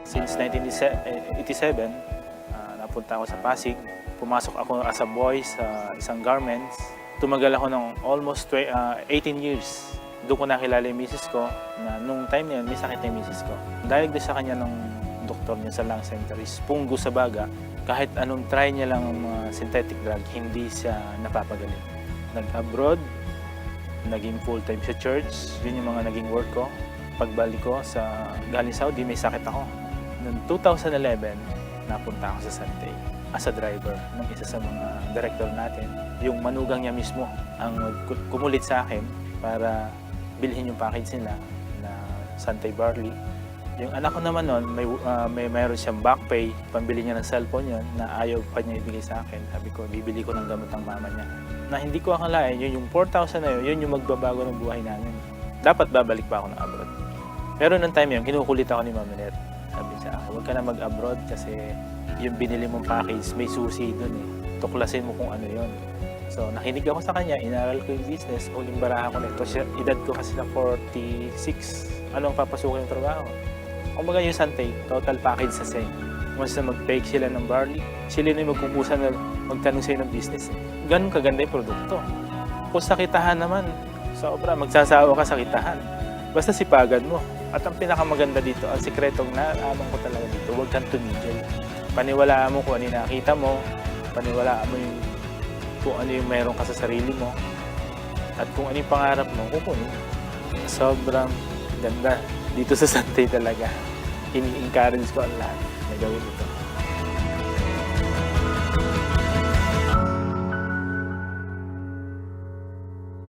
Since 1987, napunta ako sa Pasig. Pumasok ako as a boy sa isang garments. Tumagal ako ng almost 18 years. Doon ko nakilala yung misis ko na nung time na yun, may sakit na yung misis ko. Diagnose sa kanya ng doktor niya sa lung center is punggo sa baga. Kahit anong try niya lang ng mga synthetic drug, hindi siya napapagaling. Nag-abroad, naging full-time sa church. Yun yung mga naging work ko. Pagbalik ko sa galing Saudi, may sakit ako. Noong 2011, napunta ako sa Santay as a driver ng isa sa mga director natin. Yung manugang niya mismo ang kumulit sa akin para bilhin yung package nila na Santay Barley. Yung anak ko naman noon, mayroon siyang back pay, pambili niya ng cellphone yun, na ayaw pa niya ibigay sa akin. Sabi ko, bibili ko ng gamot ng mama niya. Na hindi ko akalain, yun yung 4,000 na yun yung magbabago ng buhay namin. Dapat babalik pa ako ng abroad. Pero noong time yun, kinukulit ako ni Mama Net. Sabi siya, huwag ka na mag-abroad kasi yung binili mong package, may susi doon eh. Tuklasin mo kung ano yun. So, nakinig ako sa kanya, inaral ko yung business, huling baraha ko na ito. Edad ko kasi na 46. Anong papasukin yung trabaho? Kumbaga yung Santay, total package sa same. Once na mag-bake sila ng barley, sila na yung magkukusa na magtanong sa'yo ng business. Ganun kaganda yung produkto. Kung sa kitahan naman, sobra, magsasawa ka sa kitahan. Basta sipagan mo. At ang pinakamaganda dito, ang sikretong naaman ko talaga dito, huwag kang tumigil. Paniwalaan mo kung ano yung nakita mo, paniwalaan mo yung kung ano yung meron ka sa sarili mo, at kung ano yung pangarap mo, kukunin. Sobrang ganda dito sa Santay talaga. Ini-encourage ko ang lahat na gawin ito.